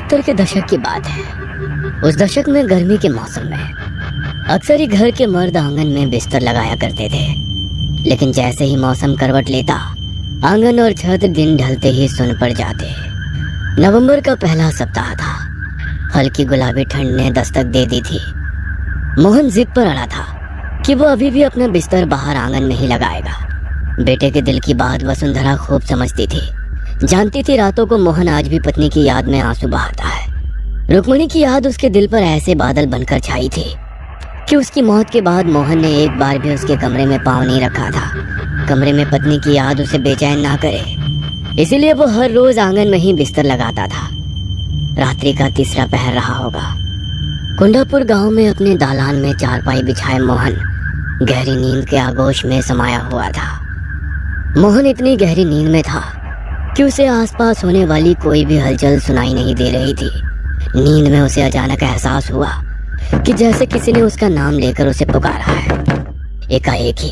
70 के दशक की बात है। उस दशक में गर्मी के मौसम में अक्सर ही घर के मर्द आंगन में बिस्तर लगाया करते थे, लेकिन जैसे ही मौसम करवट लेता आंगन और छत दिन ढलते ही सुन पड़ जाते। नवंबर का पहला सप्ताह था। हल्की गुलाबी ठंड ने दस्तक दे दी थी। मोहन जिद पर अड़ा था कि वो अभी भी अपना बिस्तर बाहर आंगन में ही लगाएगा। बेटे के दिल की बात वसुंधरा खूब समझती थी। जानती थी रातों को मोहन आज भी पत्नी की याद में आंसू बहाता है। रुक्मिणी की याद उसके दिल पर ऐसे बादल बनकर छाई थी कि उसकी मौत के बाद मोहन ने एक बार भी उसके कमरे में पांव नहीं रखा था। कमरे में पत्नी की याद उसे बेचैन ना करे, इसीलिए वो हर रोज आंगन में ही बिस्तर लगाता था। रात्रि का तीसरा पहर रहा होगा। कुंडापुर गांव में अपने दालान में चारपाई बिछाए मोहन गहरी नींद के आगोश में समाया हुआ था। मोहन इतनी गहरी नींद में था कि उसे आसपास होने वाली कोई भी हलचल सुनाई नहीं दे रही थी। नींद में उसे अचानक एहसास हुआ कि जैसे किसी ने उसका नाम लेकर उसे पुकारा है। एकाएक ही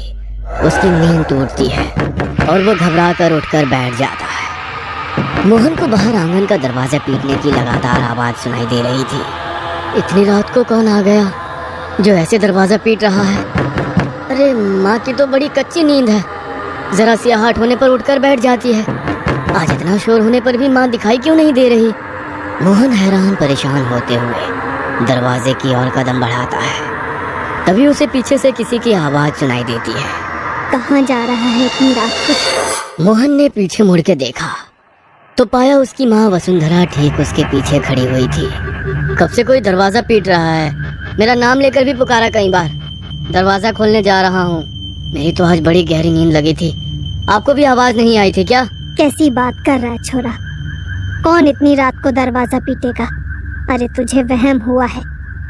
उसकी नींद टूटती है और वो घबरा कर उठकर बैठ जाता है। मोहन को बाहर आंगन का दरवाजा पीटने की लगातार आवाज सुनाई दे रही थी। इतनी रात को कौन आ गया जो ऐसे दरवाजा पीट रहा है? अरे माँ की तो बड़ी कच्ची नींद है, जरा सी आहट होने पर उठकर बैठ जाती है। आज इतना शोर होने पर भी माँ दिखाई क्यों नहीं दे रही? मोहन हैरान परेशान होते हुए दरवाजे की ओर कदम बढ़ाता है। तभी उसे पीछे से किसी की आवाज सुनाई देती है। कहाँ जा रहा है इतनी रात को? मोहन ने पीछे मुड़ के देखा तो पाया उसकी माँ वसुंधरा ठीक उसके पीछे खड़ी हुई थी। कब से कोई दरवाजा पीट रहा है, मेरा नाम लेकर भी पुकारा कई बार। दरवाजा खोलने जा रहा हूँ। मेरी तो आज बड़ी गहरी नींद लगी थी, आपको भी आवाज नहीं आई थी क्या? कैसी बात कर रहा है छोरा? कौन इतनी रात को दरवाजा पीटेगा? अरे तुझे वहम हुआ है,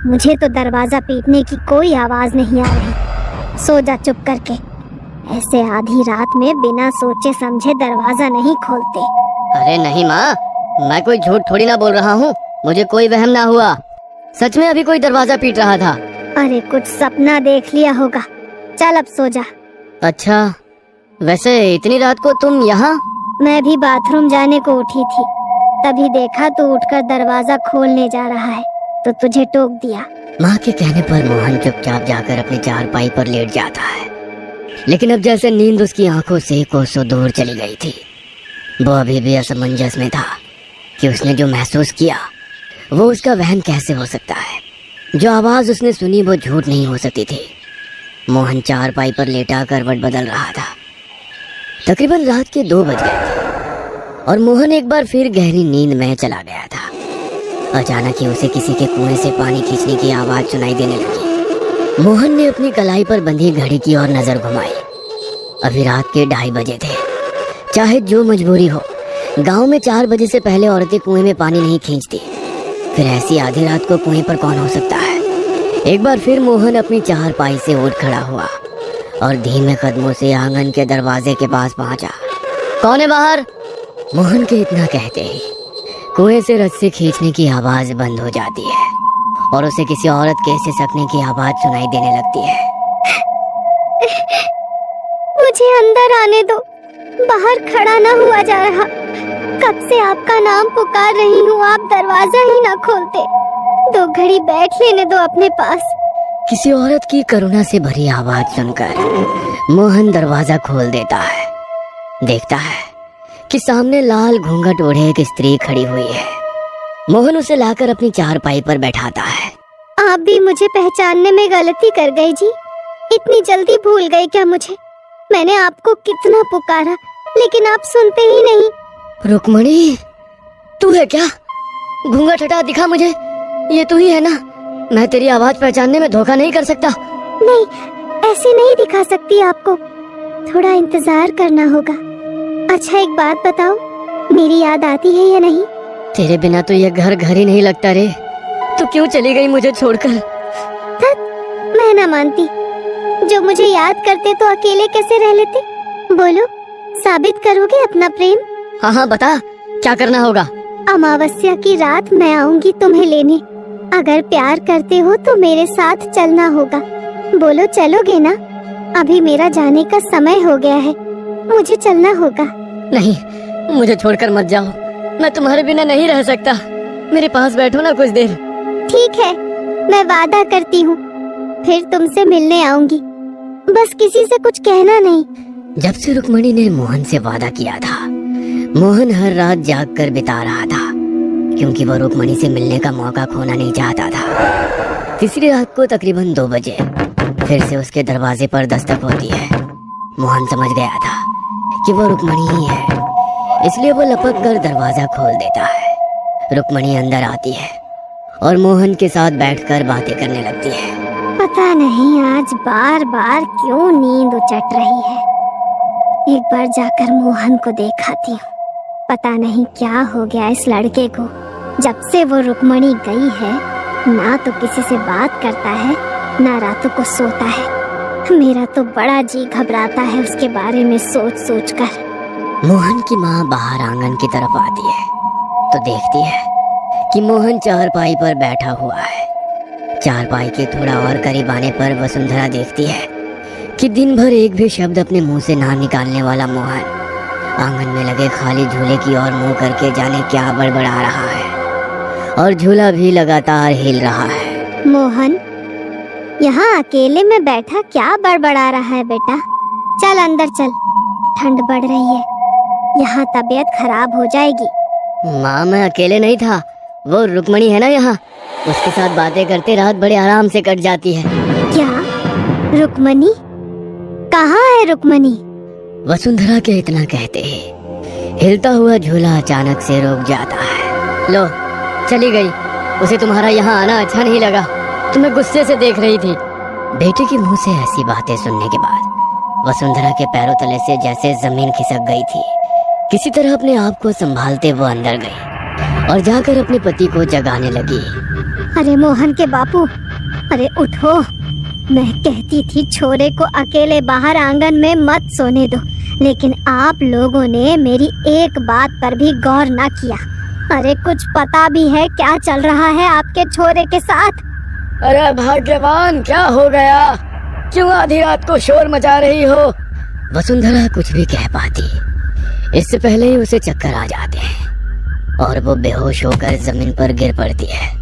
मुझे तो दरवाजा पीटने की कोई आवाज नहीं आ रही। सो जा चुप करके। ऐसे आधी रात में बिना सोचे समझे दरवाजा नहीं खोलते। अरे नहीं माँ, मैं कोई झूठ थोड़ी ना बोल रहा हूँ, मुझे कोई वहम ना हुआ। सच में अभी कोई दरवाजा पीट रहा था। अरे कुछ सपना देख लिया होगा, चल अब सो जा। अच्छा, वैसे इतनी रात को तुम यहाँ? मैं भी बाथरूम जाने को उठी थी, तभी देखा तू उठकर दरवाजा खोलने जा रहा है तो तुझे टोक दिया। माँ के कहने पर मोहन चुपचाप जाकर अपनी चारपाई पर लेट जाता है, लेकिन अब जैसे नींद उसकी आंखों से कोसों दूर चली गई थी। वो अभी भी असमंजस में था कि उसने जो महसूस किया वो उसका वहम कैसे हो सकता है। जो आवाज उसने सुनी वो झूठ नहीं हो सकती थी। मोहन चारपाई पर लेटा करवट बदल रहा था। तकरीबन रात के 2 बज गए थे और मोहन एक बार फिर गहरी नींद में चला गया था। अचानक ही उसे किसी के कुएं से पानी खींचने की आवाज सुनाई देने लगी। मोहन ने अपनी कलाई पर बंधी घड़ी की ओर नजर घुमाई। अभी रात के 2:30 बजे थे। चाहे जो मजबूरी हो, गांव में 4 बजे से पहले औरतें कुएं में पानी नहीं खींचती। फिर ऐसी आधी रात को कुएं पर कौन हो सकता है? एक बार फिर मोहन अपनी चारपाई से उठ खड़ा हुआ और धीमे कदमों से आंगन के दरवाजे के पास पहुंचा। कौन है बाहर? मोहन के इतना कहते ही कुएं से रस्सी खींचने की आवाज बंद हो जाती है और उसे किसी औरत के सिसकने की आवाज सुनाई देने लगती है। मुझे अंदर आने दो, बाहर खड़ा ना हुआ जा रहा। कब से आपका नाम पुकार रही हूँ, आप दरवाजा ही ना खोलते। 2 घड़ी बैठ लेने दो अपने पास। किसी औरत की करुणा से भरी आवाज सुनकर मोहन दरवाजा खोल देता है। देखता है कि सामने लाल घूंघट ओढ़े एक स्त्री खड़ी हुई है। मोहन उसे लाकर अपनी चारपाई पर बैठाता है। आप भी मुझे पहचानने में गलती कर गए जी। इतनी जल्दी भूल गए क्या मुझे? मैंने आपको कितना पुकारा लेकिन आप सुनते ही नहीं। रुक्मिणी, तू है क्या? घूंघट हटा, दिखा मुझे। ये तू ही है ना? मैं तेरी आवाज पहचानने में धोखा नहीं कर सकता। नहीं, ऐसे नहीं दिखा सकती आपको, थोड़ा इंतजार करना होगा। अच्छा एक बात बताओ, मेरी याद आती है या नहीं? तेरे बिना तो ये घर घर ही नहीं लगता रे। तू क्यों चली गई मुझे छोड़कर? मैं ना मानती। जो मुझे याद करते तो अकेले कैसे रह लेते? बोलो, साबित करोगे अपना प्रेम? हाँ हाँ बता, क्या करना होगा? अमावस्या की रात मैं आऊंगी तुम्हें लेने। अगर प्यार करते हो तो मेरे साथ चलना होगा। बोलो चलोगे ना? अभी मेरा जाने का समय हो गया है, मुझे चलना होगा। नहीं, मुझे छोड़कर मत जाओ, मैं तुम्हारे बिना नहीं रह सकता। मेरे पास बैठो ना कुछ देर। ठीक है, मैं वादा करती हूँ फिर तुमसे मिलने आऊंगी, बस किसी से कुछ कहना नहीं। जब से रुक्मणी ने मोहन से वादा किया था, मोहन हर रात जाग कर बिता रहा था, क्योंकि वो रुक्मणी से मिलने का मौका खोना नहीं चाहता था। तीसरी रात को तकरीबन 2 बजे फिर से उसके दरवाजे पर दस्तक होती है। मोहन समझ गया था कि वो रुक्मणी ही है, इसलिए वो लपक कर दरवाजा खोल देता है। रुक्मणी अंदर आती है और मोहन के साथ बैठकर बातें करने लगती है। पता नहीं आज बार बार क्यों नींद उचट रही है। एक बार जाकर मोहन को देखाती हूँ। पता नहीं क्या हो गया इस लड़के को, जब से वो रुक्मणी गई है ना तो किसी से बात करता है ना रातों को सोता है। मेरा तो बड़ा जी घबराता है उसके बारे में सोच सोच कर। मोहन की माँ बाहर आंगन की तरफ आती है तो देखती है कि मोहन चारपाई पर बैठा हुआ है। चारपाई के थोड़ा और करीब आने पर वसुंधरा देखती है कि दिन भर एक भी शब्द अपने मुंह से ना निकालने वाला मोहन आंगन में लगे खाली झूले की ओर मुंह करके जाने क्या बड़बड़ा रहा है, और झूला भी लगातार हिल रहा है। मोहन, यहाँ अकेले में बैठा क्या बड़बड़ा रहा है बेटा? चल अंदर चल, ठंड बढ़ रही है, यहाँ तबीयत खराब हो जाएगी। माँ, मैं अकेले नहीं था, वो रुक्मणी है ना यहाँ, उसके साथ बातें करते रात बड़े आराम से कट जाती है। क्या? रुक्मणी? कहाँ है रुक्मणी? वसुंधरा के इतना कहते ही हिलता हुआ झूला अचानक से रुक जाता है। लो, चली गई। उसे तुम्हारा यहाँ आना अच्छा नहीं लगा, तुम्हें गुस्से से देख रही थी। बेटे के मुंह से ऐसी बातें सुनने के बाद वसुंधरा के पैरों तले से जैसे जमीन खिसक गई थी। किसी तरह अपने आप को संभालते वो अंदर गई और जाकर अपने पति को जगाने लगी। अरे मोहन के बापू, अरे उठो। मैं कहती थी छोरे को अकेले बाहर आंगन में मत सोने दो, लेकिन आप लोगों ने मेरी एक बात पर भी गौर ना किया। अरे कुछ पता भी है क्या चल रहा है आपके छोरे के साथ? अरे भाग्यवान, क्या हो गया? क्यों आधी रात को शोर मचा रही हो? वसुंधरा कुछ भी कह पाती, इससे पहले ही उसे चक्कर आ जाते हैं और वो बेहोश होकर जमीन पर गिर पड़ती है।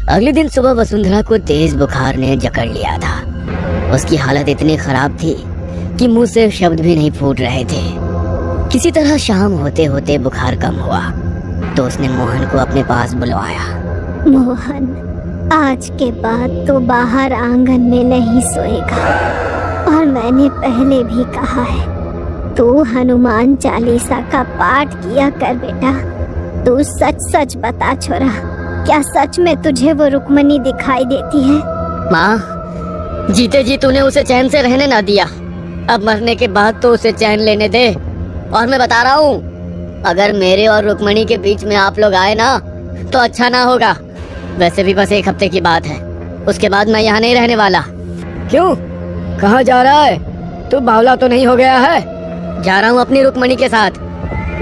अगले दिन सुबह वसुंधरा को तेज बुखार ने जकड़ लिया था। उसकी हालत इतनी खराब थी कि मुंह से शब्द भी नहीं फूट रहे थे। किसी तरह शाम होते होते बुखार कम हुआ तो उसने मोहन को अपने पास बुलवाया। मोहन, आज के बाद तो बाहर आंगन में नहीं सोएगा, और मैंने पहले भी कहा है तू हनुमान चालीसा का पाठ किया कर बेटा। तू सच सच बता छोरा, क्या सच में तुझे वो रुक्मणी दिखाई देती है? माँ, जीते जी तूने उसे चैन से रहने ना दिया, अब मरने के बाद तो उसे चैन लेने दे। और मैं बता रहा हूँ, अगर मेरे और रुक्मणी के बीच में आप लोग आए ना तो अच्छा ना होगा। वैसे भी बस 1 हफ्ते की बात है, उसके बाद मैं यहाँ नहीं रहने वाला। क्यों? कहाँ जा रहा है? तू बावला तो नहीं हो गया है? जा रहा हूँ अपनी रुक्मणी के साथ।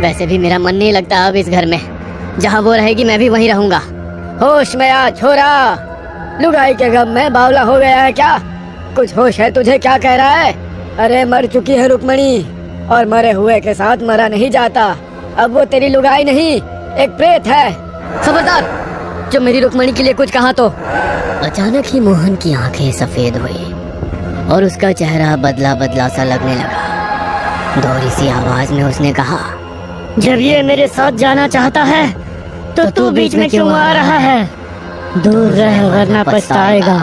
वैसे भी मेरा मन नहीं लगता अब इस घर में, जहाँ वो रहेगी मैं भी वहीं रहूंगा। होश में आ छोरा, लुगाई के गम में बावला हो गया है क्या? कुछ होश है तुझे? क्या कह रहा है? अरे मर चुकी है रुक्मणी, और मरे हुए के साथ मरा नहीं जाता। अब वो तेरी लुगाई नहीं, एक प्रेत है। खबरदार, जो मेरी रुक्मणी के लिए कुछ कहा तो। अचानक ही मोहन की आंखें सफेद हुई और उसका चेहरा बदला बदला सा लगने लगा। दोहरी सी आवाज में उसने कहा, जब ये मेरे साथ जाना चाहता है तो तू बीच में क्यों आ रहा है? दूर रह वरना पछताएगा।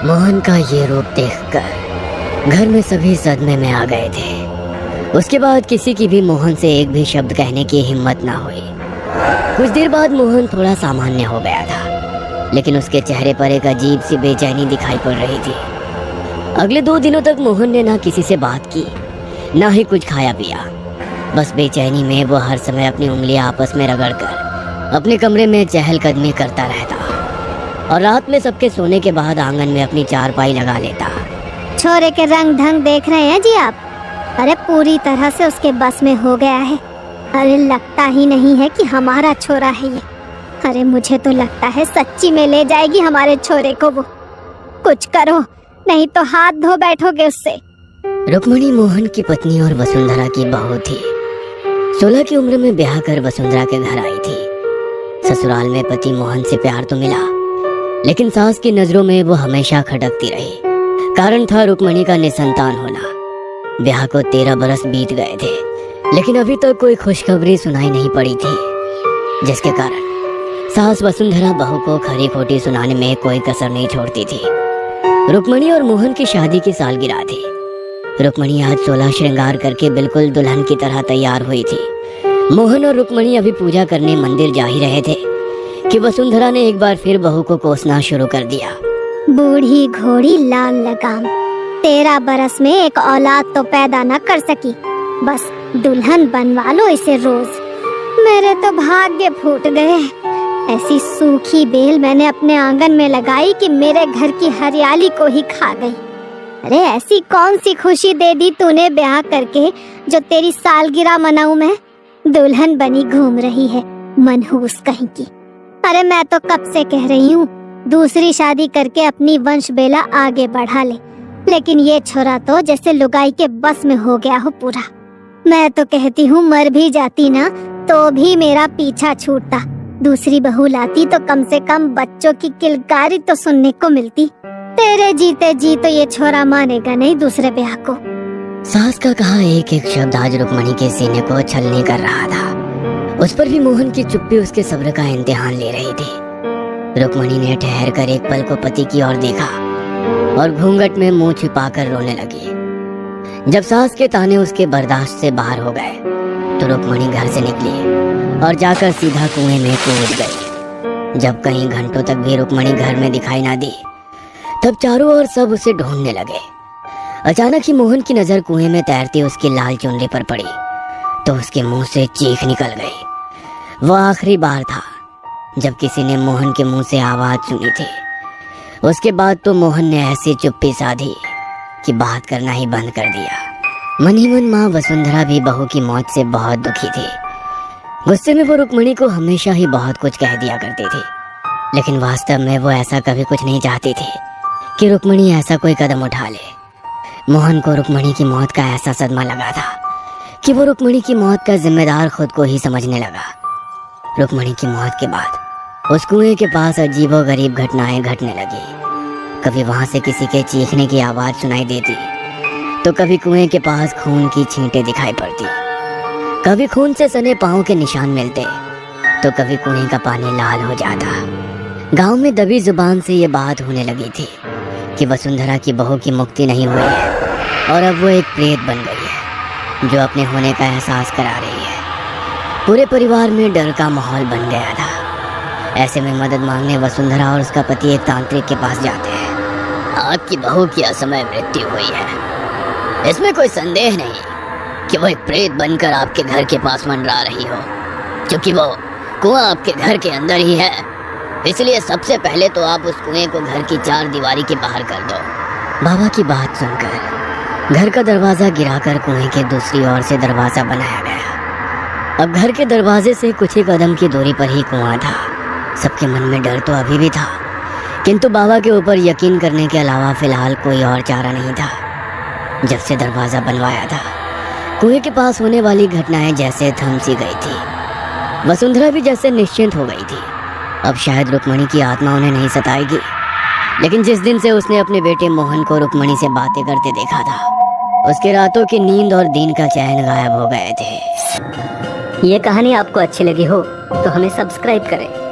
मोहन का ये रूप देखकर घर में सभी सदमे में आ गए थे। उसके बाद किसी की भी मोहन से एक भी शब्द कहने की हिम्मत ना हुई। कुछ देर बाद मोहन थोड़ा सामान्य हो गया था, लेकिन उसके चेहरे पर एक अजीब सी बेचैनी दिखाई पड़ रही थी। अगले 2 दिनों तक मोहन ने ना किसी से बात की, ना ही कुछ खाया पिया। बस बेचैनी में वो हर समय अपनी उंगलियां आपस में रगड़कर अपने कमरे में चहलकदमी करता रहता और रात में सबके सोने के बाद आंगन में अपनी चारपाई लगा लेता। छोरे के रंग ढंग देख रहे हैं जी आप? अरे पूरी तरह से उसके बस में हो गया है। अरे लगता ही नहीं है कि हमारा छोरा है ये। अरे मुझे तो लगता है सच्ची में ले जाएगी हमारे छोरे को वो। कुछ करो, नहीं तो हाथ धो बैठोगे उससे। रुक्मणी मोहन की पत्नी और वसुंधरा की बहू थी। 16 की उम्र में ब्याह कर वसुंधरा के घर आई थी। ससुराल में पति मोहन से प्यार तो मिला, लेकिन सास की नजरों में वो हमेशा खटकती रही। कारण था रुक्मणी का निसंतान होना। ब्याह को 13 बरस बीत गए थे, लेकिन अभी तक कोई खुशखबरी सुनाई नहीं पड़ी थी, जिसके कारण सास वसुंधरा बहू को खरी खोटी सुनाने में कोई कसर नहीं छोड़ती थी। रुक्मणी और मोहन की शादी की सालगिरह थी। रुक्मणी आज 16 श्रृंगार करके बिल्कुल दुल्हन की तरह तैयार हुई थी। मोहन और रुक्मणी अभी पूजा करने मंदिर जा ही रहे थे कि वसुंधरा ने एक बार फिर बहू को कोसना शुरू कर दिया। बूढ़ी घोड़ी लाल लगाम, 13 बरस में एक औलाद तो पैदा न कर सकी, बस दुल्हन बनवा लो इसे रोज। मेरे तो भाग्य फूट गए। ऐसी सूखी बेल मैंने अपने आंगन में लगाई कि मेरे घर की हरियाली को ही खा गई। अरे ऐसी कौन सी खुशी दे दी तूने ब्याह करके जो तेरी सालगिरह मनाऊं मैं? दुल्हन बनी घूम रही है मनहूस कहीं की। अरे मैं तो कब से कह रही हूँ दूसरी शादी करके अपनी वंश बेला आगे बढ़ा ले, लेकिन ये छोरा तो जैसे लुगाई के बस में हो गया हो पूरा। मैं तो कहती हूँ मर भी जाती ना तो भी मेरा पीछा छूटता। दूसरी बहू लाती तो कम से कम बच्चों की किलकारी तो सुनने को मिलती। तेरे जीते जी तो ये छोरा मानेगा नहीं दूसरे ब्याह को। सास का कहा एक एक शब्द आज रुक्मणी के सीने को छलनी कर रहा था। उस पर भी मोहन की चुप्पी उसके सब्र का इम्तिहान ले रही थी। रुक्मणी ने ठहर कर एक पल को पति की ओर देखा और घूंघट में मुंह छिपाकर रोने लगी। जब सास के ताने उसके बर्दाश्त से बाहर हो गए तो रुक्मणी घर से निकली और जाकर सीधा कुएं में कूद गई। जब कहीं घंटों तक भी रुक्मणी घर में दिखाई ना दी, तब चारों ओर सब उसे ढूंढने लगे। अचानक ही मोहन की नजर कुएं में तैरती उसकी लाल चुनरी पर पड़ी तो उसके मुंह से चीख निकल गई। वह आखिरी बार था जब किसी ने मोहन के मुंह से आवाज सुनी थी। उसके बाद तो मोहन ने ऐसी चुप्पी साधी कि बात करना ही बंद कर दिया। मन ही मन माँ वसुंधरा भी बहू की मौत से बहुत दुखी थी। गुस्से में वो रुक्मणी को हमेशा ही बहुत कुछ कह दिया करती थी, लेकिन वास्तव में वो ऐसा कभी कुछ नहीं चाहती थी कि रुक्मणी ऐसा कोई कदम उठा ले। मोहन को रुक्मणी की मौत का ऐसा सदमा लगा था कि वो रुक्मणी की मौत का जिम्मेदार खुद को ही समझने लगा। रुक्मणी की मौत के बाद उस कुएं के पास अजीबोगरीब घटनाएं घटने लगी। कभी वहां से किसी के चीखने की आवाज सुनाई देती तो कभी कुएं के पास खून की छींटें दिखाई पड़ती। कभी खून से सने पांव के निशान मिलते तो कभी कुएं का पानी लाल हो जाता। गांव में दबी जुबान से ये बात होने लगी थी कि वसुंधरा की बहू की मुक्ति नहीं हुई है और अब वो एक प्रेत बन गई है जो अपने होने का एहसास करा रही है। पूरे परिवार में डर का माहौल बन गया था। ऐसे में मदद मांगने वसुंधरा और उसका पति एक तांत्रिक के पास जाते हैं। आपकी बहू की असमय मृत्यु हुई है, इसमें कोई संदेह नहीं कि वो एक प्रेत बनकर आपके घर के पास मंडरा रही हो। क्योंकि वो कुआं आपके घर के अंदर ही है, इसलिए सबसे पहले तो आप उस कुएं को घर की 4 दीवारी के बाहर कर दो। बाबा की बात सुनकर घर का दरवाजा गिराकर कुएं के दूसरी ओर से दरवाजा बनाया गया। अब घर के दरवाजे से कुछ ही कदम की दूरी पर ही कुआं था। सबके मन में डर तो अभी भी था, किंतु बाबा के ऊपर यकीन करने के अलावा फिलहाल कोई और चारा नहीं था। जब से दरवाजा बनवाया था, कुएं के पास होने वाली घटनाएं जैसे थम सी गई थी। वसुंधरा भी जैसे निश्चिंत हो गई थी। अब शायद रुक्मणी की आत्मा उन्हें नहीं सताएगी, लेकिन जिस दिन से उसने अपने बेटे मोहन को रुक्मणी से बातें करते देखा था, उसके रातों की नींद और दिन का चैन गायब हो गए थे। ये कहानी आपको अच्छी लगी हो तो हमें सब्सक्राइब करें।